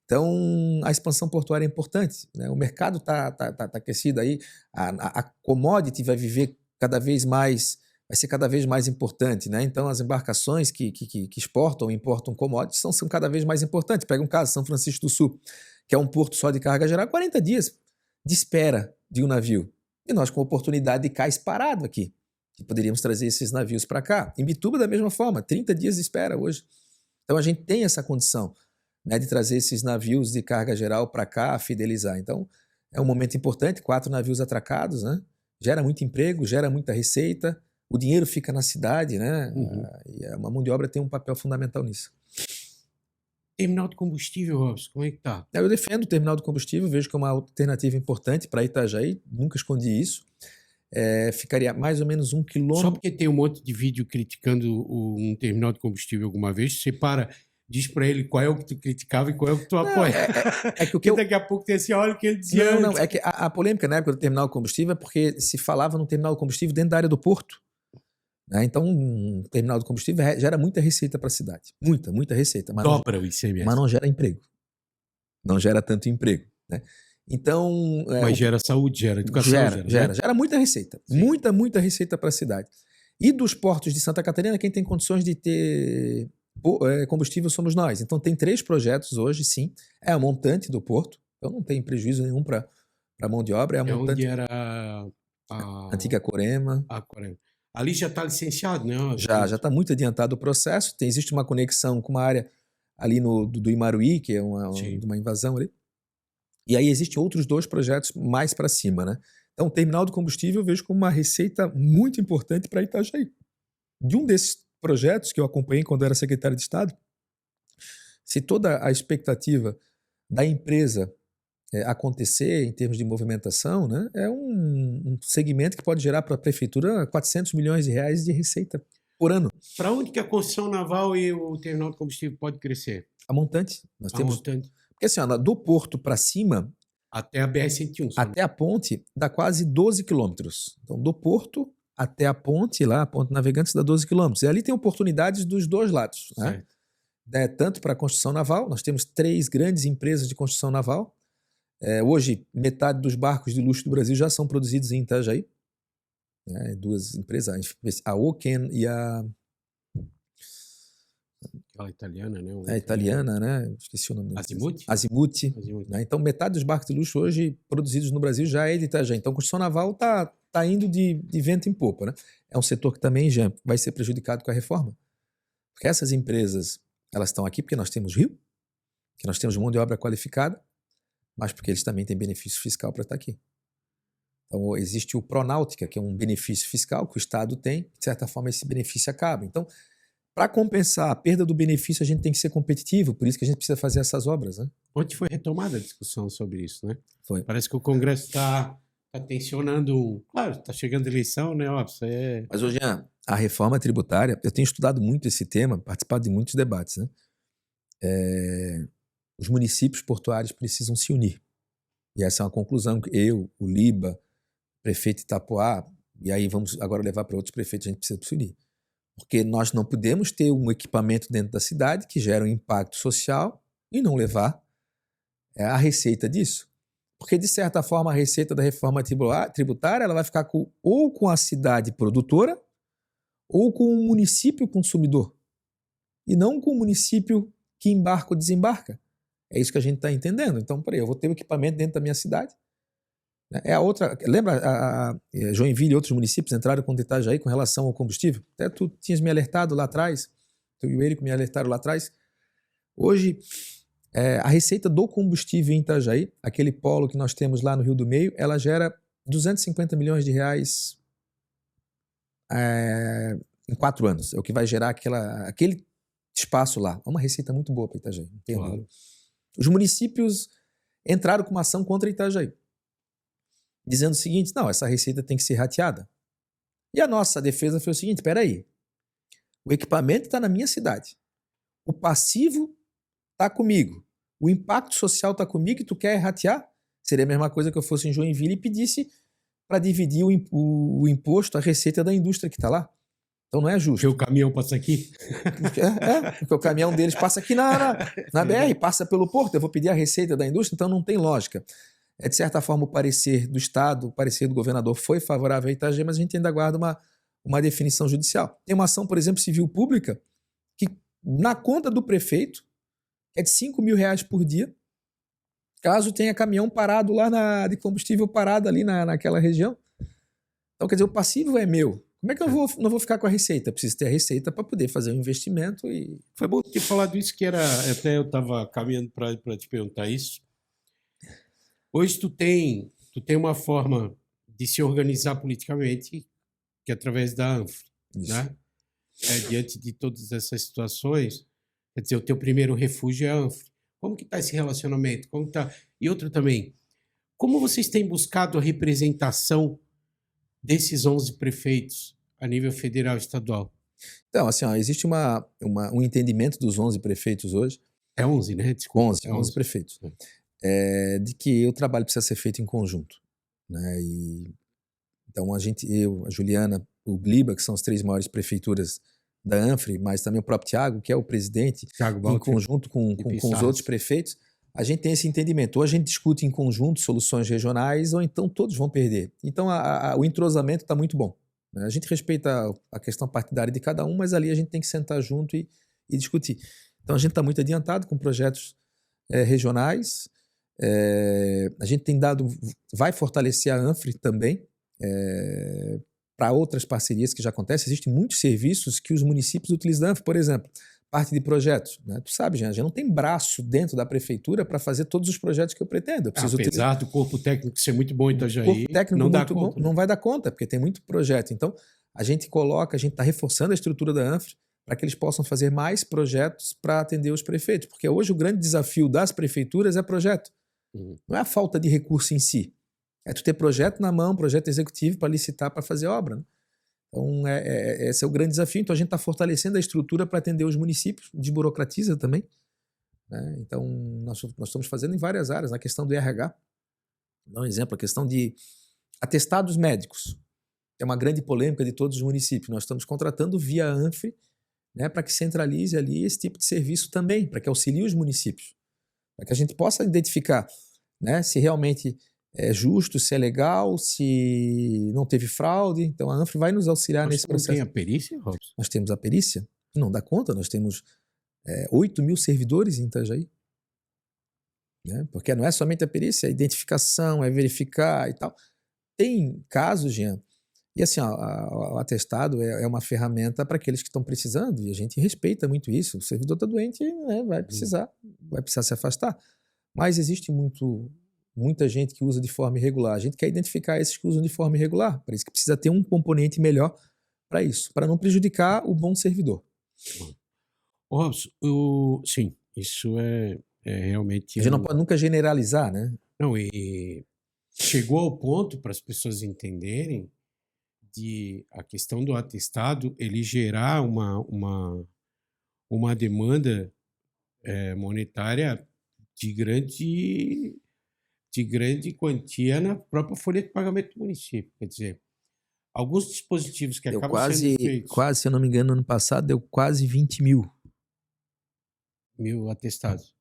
Então, a expansão portuária é importante. Né? O mercado tá aquecido aí, a commodity vai viver cada vez mais, vai ser cada vez mais importante. Né? Então, as embarcações que exportam ou importam commodities são cada vez mais importantes. Pega um caso, São Francisco do Sul, que é um porto só de carga geral, 40 dias de espera de um navio. E nós com oportunidade de cais parado aqui. E poderíamos trazer esses navios para cá. Em Bituba, da mesma forma, 30 dias de espera hoje. Então, a gente tem essa condição, né, de trazer esses navios de carga geral para cá, fidelizar. Então, é um momento importante, 4 navios atracados, né? Gera muito emprego, gera muita receita, o dinheiro fica na cidade, né? E a mão de obra tem um papel fundamental nisso. Terminal de combustível, Robson, como é que tá? Eu defendo o terminal de combustível, vejo que é uma alternativa importante para Itajaí, nunca escondi isso. Ficaria mais ou menos 1 quilômetro. Só porque tem um monte de vídeo criticando um terminal de combustível alguma vez, você diz para ele qual é o que tu criticava e qual é o que tu apoia. Porque daqui a pouco tem assim, olha o que ele dizia. Não, é que a polêmica na época do terminal de combustível é porque se falava no terminal de combustível dentro da área do porto. Né? Então, um terminal de combustível gera muita receita para a cidade. Muita receita. Mas dobra o ICMS. Mas não gera emprego. Não gera tanto emprego. Né? Então, mas gera saúde, gera educação. Gera muita receita. Sim. Muita receita para a cidade. E dos portos de Santa Catarina, quem tem condições de ter combustível somos nós. Então tem 3 projetos hoje, sim. É a montante do porto. Então não tem prejuízo nenhum para a mão de obra. É a montante. Onde era a antiga Corema. A Corema. Ali já está licenciado, né? Já está muito adiantado o processo. Existe uma conexão com uma área ali do Imaruí, que é uma invasão ali. E aí existem outros 2 projetos mais para cima, né? Então, o terminal de combustível eu vejo como uma receita muito importante para Itajaí. De um desses projetos que eu acompanhei quando eu era secretário de Estado, se toda a expectativa da empresa acontecer em termos de movimentação, né, é um segmento que pode gerar para a prefeitura 400 milhões de reais de receita por ano. Para onde que a construção naval e o terminal de combustível pode crescer? A montante. Nós temos montante. Porque assim, do porto para cima... Até a BR-101. Até a ponte dá quase 12 quilômetros. Então, do porto até a ponte lá, a ponte Navegantes, dá 12 quilômetros. E ali tem oportunidades dos dois lados, né? Tanto para a construção naval, nós temos 3 grandes empresas de construção naval. Hoje, metade dos barcos de luxo do Brasil já são produzidos em Itajaí. 2 empresas, a Oken e a... Aquela italiana, né? A italiana, né? Esqueci o nome. Azimuth. Né? Então, metade dos barcos de luxo hoje produzidos no Brasil já é de Itajaí. Então, a construção naval tá indo de vento em popa, né? É um setor que também já vai ser prejudicado com a reforma. Porque essas empresas, elas estão aqui porque nós temos rio, que nós temos mão de obra qualificada, mas porque eles também têm benefício fiscal para estar aqui. Então, existe o Pronáutica, que é um benefício fiscal que o Estado tem, de certa forma esse benefício acaba. Então, para compensar a perda do benefício, a gente tem que ser competitivo, por isso que a gente precisa fazer essas obras, né? Ontem foi retomada a discussão sobre isso, né? Foi. Parece que o Congresso está tensionando... Claro, está chegando a eleição, né? Mas, hoje a reforma tributária, eu tenho estudado muito esse tema, participado de muitos debates, né? Os municípios portuários precisam se unir. E essa é uma conclusão que eu, o Liba, prefeito de Itapoá, e aí vamos agora levar para outros prefeitos, a gente precisa se unir. Porque nós não podemos ter um equipamento dentro da cidade que gera um impacto social e não levar a receita disso. Porque, de certa forma, a receita da reforma tributária ela vai ficar ou com a cidade produtora ou com o município consumidor. E não com o município que embarca ou desembarca. É isso que a gente está entendendo. Então, peraí, eu vou ter um equipamento dentro da minha cidade. É a outra. Lembra a Joinville e outros municípios entraram com Itajaí com relação ao combustível? Até tu tinhas me alertado lá atrás, tu e o Érico me alertaram lá atrás. Hoje, a receita do combustível em Itajaí, aquele polo que nós temos lá no Rio do Meio, ela gera 250 milhões de reais em 4 anos. É o que vai gerar aquele espaço lá. É uma receita muito boa para Itajaí. Não tem claro. Os municípios entraram com uma ação contra Itajaí, dizendo o seguinte, não, essa receita tem que ser rateada. E a nossa defesa foi o seguinte, espera aí, o equipamento está na minha cidade, o passivo está comigo, o impacto social está comigo e tu quer ratear? Seria a mesma coisa que eu fosse em Joinville e pedisse para dividir o imposto, a receita da indústria que está lá. Então não é justo. Porque o caminhão passa aqui? Porque o caminhão deles passa aqui na BR, passa pelo porto, eu vou pedir a receita da indústria, então não tem lógica. De certa forma, o parecer do Estado, o parecer do governador foi favorável a Itajaí, mas a gente ainda aguarda uma definição judicial. Tem uma ação, por exemplo, civil pública, que na conta do prefeito, é de R$5.000 por dia, caso tenha caminhão parado lá de combustível parado ali naquela região. Então, quer dizer, o passivo é meu. Como é que eu não vou ficar com a receita? Eu preciso ter a receita para poder fazer um investimento. Foi bom ter falado isso, que até eu estava caminhando para te perguntar isso. Hoje tu tem uma forma de se organizar politicamente, que é através da ANFRE, né? Diante de todas essas situações, quer dizer, o teu primeiro refúgio é a ANFRE. Como que está esse relacionamento? Como tá? E outro também, como vocês têm buscado a representação desses 11 prefeitos a nível federal e estadual? Então, assim, existe um entendimento dos 11 prefeitos hoje. É 11, né? Desculpa, 11 prefeitos. De que o trabalho precisa ser feito em conjunto, né? Então eu, a Juliana, o Gliba, que são as 3 maiores prefeituras da ANFRE, mas também o próprio Thiago, que é o presidente, em conjunto com os outros prefeitos, a gente tem esse entendimento. Ou a gente discute em conjunto soluções regionais, ou então todos vão perder. Então o entrosamento está muito bom, né? A gente respeita a questão partidária de cada um, mas ali a gente tem que sentar junto e discutir. Então a gente está muito adiantado com projetos regionais. A gente vai fortalecer a ANFRE também para outras parcerias que já acontecem. Existem muitos serviços que os municípios utilizam da ANFRE, por exemplo, parte de projetos, né? Tu sabe, gente, não tem braço dentro da prefeitura para fazer todos os projetos que eu pretendo. Eu preciso apesar do corpo técnico ser muito bom em Itajaí, o corpo técnico não dá conta, bom, não vai dar conta, porque tem muito projeto. Então, a gente está reforçando a estrutura da ANFRE para que eles possam fazer mais projetos para atender os prefeitos, porque hoje o grande desafio das prefeituras é projeto. Não é a falta de recurso em si, é tu ter projeto na mão, projeto executivo para licitar, para fazer obra, né? Então, esse é o grande desafio. Então, a gente está fortalecendo a estrutura para atender os municípios, desburocratiza também, né? Então, nós estamos fazendo em várias áreas. Na questão do RH, vou dar um exemplo, a questão de atestados médicos. é uma grande polêmica de todos os municípios. Nós estamos contratando via ANFRE, né, para que centralize ali esse tipo de serviço também, para que auxilie os municípios, para que a gente possa identificar, né, se realmente é justo, se é legal, se não teve fraude. Então a ANFRE vai nos auxiliar nesse processo. Você tem a perícia, Robson? Nós temos a perícia, não dá conta, nós temos 8 mil servidores em Itajaí. Né? Porque não é somente a perícia, é a identificação, é verificar e tal. Tem casos, Jean, e assim, o atestado é uma ferramenta para aqueles que estão precisando, e a gente respeita muito isso. O servidor está doente, né, vai precisar se afastar. Mas existe muita gente que usa de forma irregular. A gente quer identificar esses que usam de forma irregular, por isso que precisa ter um componente melhor para isso, para não prejudicar o bom servidor. Robson, sim, isso é realmente... A gente não pode nunca generalizar, né? Não, e chegou ao ponto para as pessoas entenderem de a questão do atestado ele gerar uma demanda monetária de grande quantia na própria folha de pagamento do município. Quer dizer, alguns dispositivos que acabam sendo feitos... Quase, se eu não me engano, no ano passado deu quase 20 mil. Mil atestados.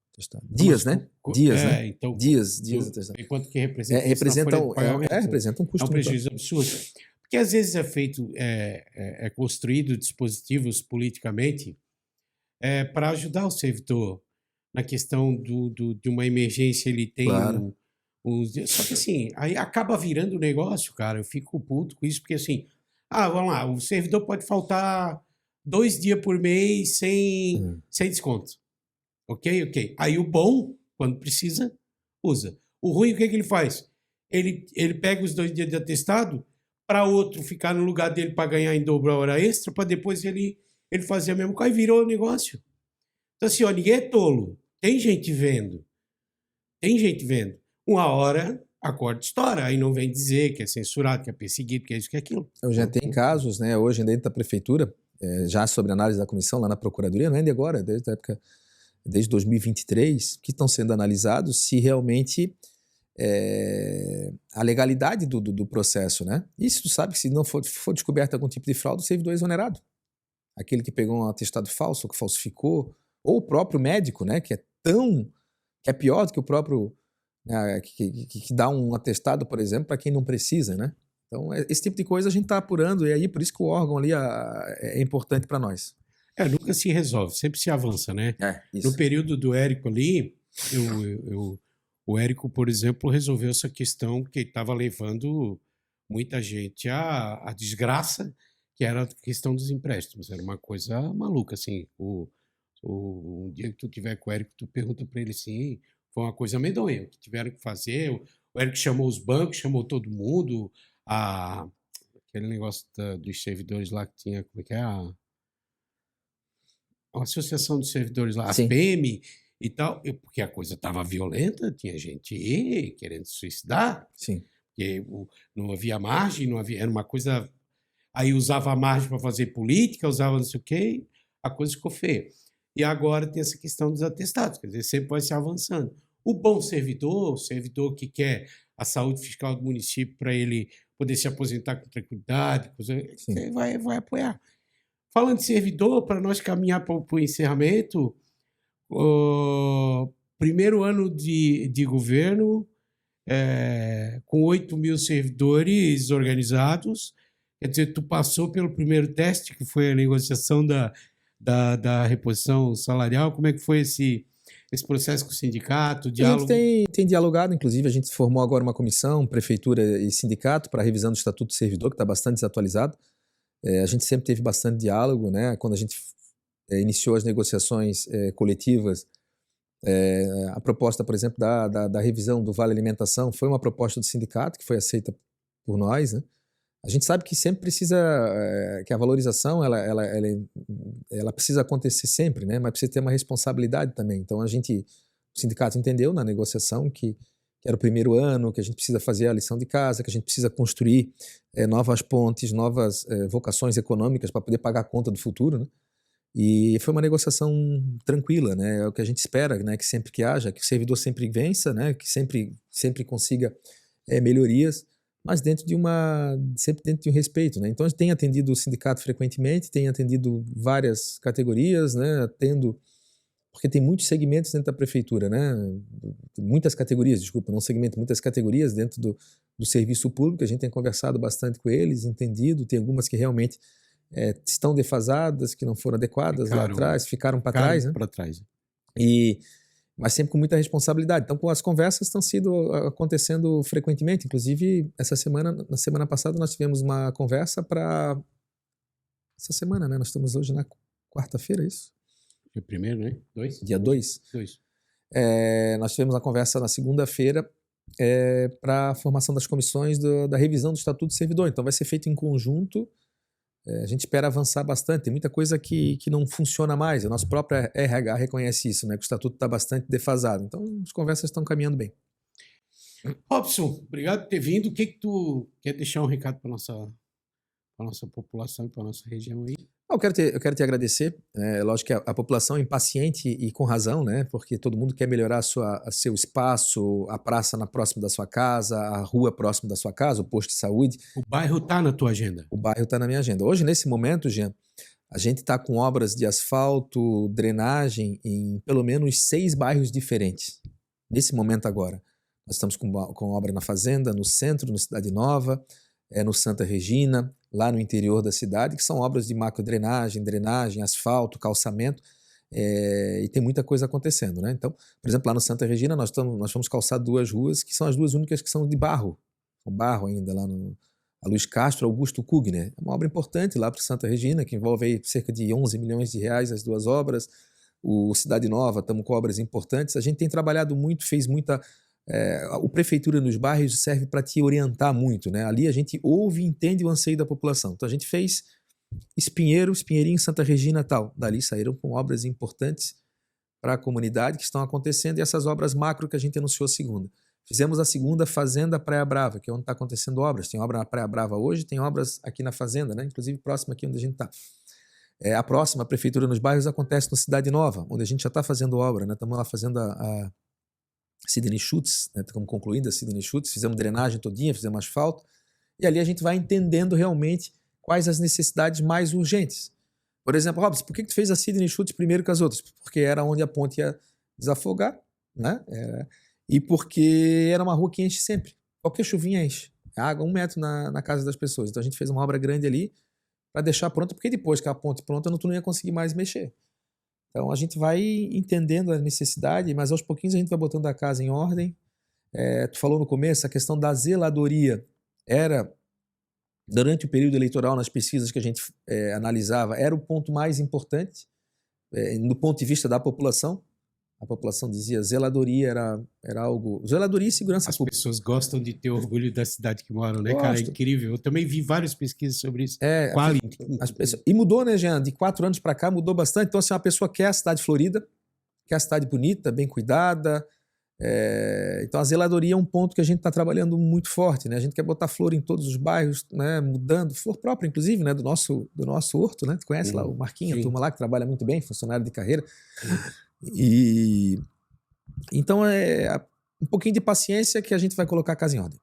Dias, né? Dias, né? Então, dias atestados. Quanto que representa representa um custo. É um prejuízo absurdo. Porque às vezes é feito, é construído dispositivos politicamente para ajudar o servidor na questão de uma emergência, ele tem claro. Só que assim, aí acaba virando negócio, cara. Eu fico puto com isso, porque assim, vamos lá, o servidor pode faltar 2 dias por mês sem desconto. Ok. Aí o bom, quando precisa, usa. O ruim, o que ele faz? Ele pega os 2 dias de atestado para outro ficar no lugar dele para ganhar em dobro a hora extra, para depois ele fazer a mesma coisa e virou negócio. Então assim, ninguém é tolo. Tem gente vendo. Uma hora a corda estoura, aí não vem dizer que é censurado, que é perseguido, que é isso, que é aquilo. Eu já tenho casos, né, hoje dentro da prefeitura, já sobre análise da comissão lá na procuradoria, não é de agora, desde a época, desde 2023, que estão sendo analisados se realmente a legalidade do processo, né? Isso tu sabe que se não for descoberto algum tipo de fraude, o servidor é exonerado. Aquele que pegou um atestado falso, ou que falsificou, ou o próprio médico, né, que é pior do que o próprio, né, que dá um atestado, por exemplo, para quem não precisa, né? Então, esse tipo de coisa a gente está apurando, e aí por isso que o órgão ali é importante para nós. Nunca se resolve, sempre se avança, né? Isso. No período do Érico ali, o Érico, por exemplo, resolveu essa questão que estava levando muita gente à desgraça, que era a questão dos empréstimos. Era uma coisa maluca, assim. Um dia que tu tiver com o Érico, tu pergunta para ele assim, foi uma coisa medonha, o que tiveram que fazer. O Érico chamou os bancos, chamou todo mundo, aquele negócio dos servidores lá que tinha, como é que é? A associação dos servidores lá, a APM e tal, porque a coisa estava violenta, tinha gente querendo se suicidar, Sim. Porque não havia margem, era uma coisa... Aí usava a margem para fazer política, usava não sei o quê, a coisa ficou feia. E agora tem essa questão dos atestados, quer dizer, sempre vai se avançando. O bom servidor, o servidor que quer a saúde fiscal do município para ele poder se aposentar com tranquilidade, vai apoiar. Falando de servidor, para nós caminhar para o encerramento, primeiro ano de governo, com 8 mil servidores organizados, quer dizer, tu passou pelo primeiro teste, que foi a negociação da reposição salarial. Como é que foi esse processo com o sindicato, o diálogo? A gente tem dialogado, inclusive a gente formou agora uma comissão, prefeitura e sindicato, para a revisão do Estatuto do Servidor, que está bastante desatualizado. A gente sempre teve bastante diálogo, né? Quando a gente iniciou as negociações coletivas, a proposta, por exemplo, da revisão do Vale Alimentação foi uma proposta do sindicato que foi aceita por nós, né? A gente sabe que sempre precisa, que a valorização ela precisa acontecer sempre, né? Mas precisa ter uma responsabilidade também. Então o sindicato entendeu na negociação que era o primeiro ano, que a gente precisa fazer a lição de casa, que a gente precisa construir novas pontes, novas vocações econômicas para poder pagar a conta do futuro, né? E foi uma negociação tranquila, né? É o que a gente espera, né? Que sempre que haja, que o servidor sempre vença, né? Que sempre consiga melhorias. mas sempre dentro de um respeito, né? Então a gente tem atendido o sindicato frequentemente, tem atendido várias categorias, né? Porque tem muitos segmentos dentro da prefeitura, né? Muitas categorias, desculpa, não segmento, muitas categorias dentro do serviço público. A gente tem conversado bastante com eles, entendido. Tem algumas que realmente estão defasadas, que não foram adequadas lá atrás, ficaram para trás, né? Para trás. Mas sempre com muita responsabilidade. Então, as conversas estão acontecendo frequentemente. Inclusive, na semana passada, nós tivemos uma conversa para... Essa semana, né? Nós estamos hoje na quarta-feira, é isso? Dia 1º, né? Dia 2. Nós tivemos a conversa na segunda-feira para a formação das comissões da revisão do Estatuto do Servidor. Então, vai ser feito em conjunto. A gente espera avançar bastante. Tem muita coisa que não funciona mais. A nossa própria RH reconhece isso, né? Que o Estatuto está bastante defasado. Então, as conversas estão caminhando bem. Robson, obrigado por ter vindo. O que tu quer deixar um recado para nossa população e para nossa região aí? Eu quero te agradecer. Lógico que a população é impaciente e com razão, né? Porque todo mundo quer melhorar seu espaço, a praça próximo da sua casa, a rua próximo da sua casa, o posto de saúde. O bairro está na tua agenda? O bairro está na minha agenda. Hoje, nesse momento, Jean, a gente está com obras de asfalto, drenagem em pelo menos 6 bairros diferentes. Nesse momento agora. Nós estamos com obra na Fazenda, no centro, no Cidade Nova, no Santa Regina, lá no interior da cidade, que são obras de macrodrenagem, drenagem, asfalto, calçamento, e tem muita coisa acontecendo, né? Então, por exemplo, lá no Santa Regina nós vamos calçar 2 ruas, que são as 2 únicas que são de barro, com barro ainda, lá a Luiz Castro, Augusto Kugner. É uma obra importante lá para o Santa Regina, que envolve aí cerca de 11 milhões de reais as 2 obras. O Cidade Nova, estamos com obras importantes. A gente tem trabalhado muito, fez muita... o Prefeitura nos bairros serve para te orientar muito, né? Ali a gente ouve e entende o anseio da população. Então a gente fez Espinheirinho, Santa Regina e tal. Dali saíram com obras importantes para a comunidade que estão acontecendo, e essas obras macro que a gente anunciou segunda. Fizemos a segunda Fazenda Praia Brava, que é onde está acontecendo obras. Tem obra na Praia Brava hoje, tem obras aqui na Fazenda, né? Inclusive próxima aqui onde a gente está. A próxima Prefeitura nos bairros acontece no Cidade Nova, onde a gente já está fazendo obra, né? Estamos lá fazendo a Sidney Schutz, né? Estamos concluindo a Sidney Schutz, fizemos drenagem todinha, fizemos asfalto, e ali a gente vai entendendo realmente quais as necessidades mais urgentes. Por exemplo, Robson, por que tu fez a Sidney Schutz primeiro que as outras? Porque era onde a ponte ia desafogar, né? E porque era uma rua que enche sempre. Qualquer chuvinha enche. Água 1 metro na casa das pessoas. Então a gente fez uma obra grande ali para deixar pronta, porque depois que a ponte pronta, tu não ia conseguir mais mexer. Então a gente vai entendendo a necessidade, mas aos pouquinhos a gente vai botando a casa em ordem. Tu falou no começo, a questão da zeladoria era, durante o período eleitoral, nas pesquisas que a gente analisava, era o ponto mais importante, do ponto de vista da população. A população dizia zeladoria era algo... Zeladoria e segurança pública. As pessoas gostam de ter orgulho da cidade que moram, né, cara? É incrível. Eu também vi várias pesquisas sobre isso. E mudou, né, Jean? De 4 anos para cá mudou bastante. Então, assim, uma pessoa quer a cidade florida, quer a cidade bonita, bem cuidada. Então, a zeladoria é um ponto que a gente está trabalhando muito forte, né? A gente quer botar flor em todos os bairros, né? Mudando, flor própria, inclusive, né? Do nosso horto, né? Tu conhece lá o Marquinhos, a turma lá que trabalha muito bem, funcionário de carreira. Então um pouquinho de paciência que a gente vai colocar a casa em ordem.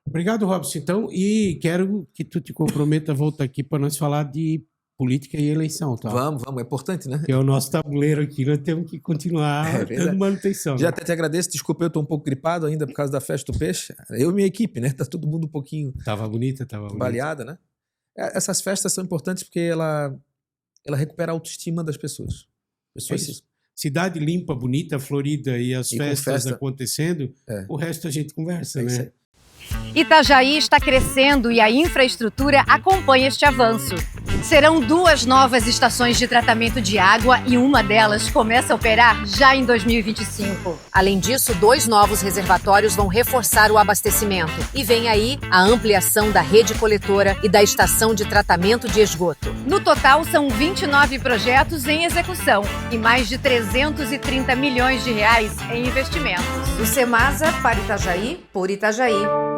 Obrigado, Robson. Então, e quero que tu te comprometa a voltar aqui para nós falar de política e eleição, tá? Vamos, é importante, né? Que é o nosso tabuleiro aqui, nós temos que continuar dando manutenção. Já até te agradeço, desculpa, eu estou um pouco gripado ainda por causa da festa do peixe. Eu e minha equipe, né? Tá todo mundo um pouquinho... Tava bonita. Baleada, né? Essas festas são importantes porque ela recupera a autoestima das pessoas. Cidade limpa, bonita, florida e as festas acontecendo, o resto a gente conversa, né? Itajaí está crescendo e a infraestrutura acompanha este avanço. Serão 2 novas estações de tratamento de água e uma delas começa a operar já em 2025. Além disso, 2 novos reservatórios vão reforçar o abastecimento. E vem aí a ampliação da rede coletora e da estação de tratamento de esgoto. No total, são 29 projetos em execução e mais de 330 milhões de reais em investimentos. Do Semasa para Itajaí, por Itajaí.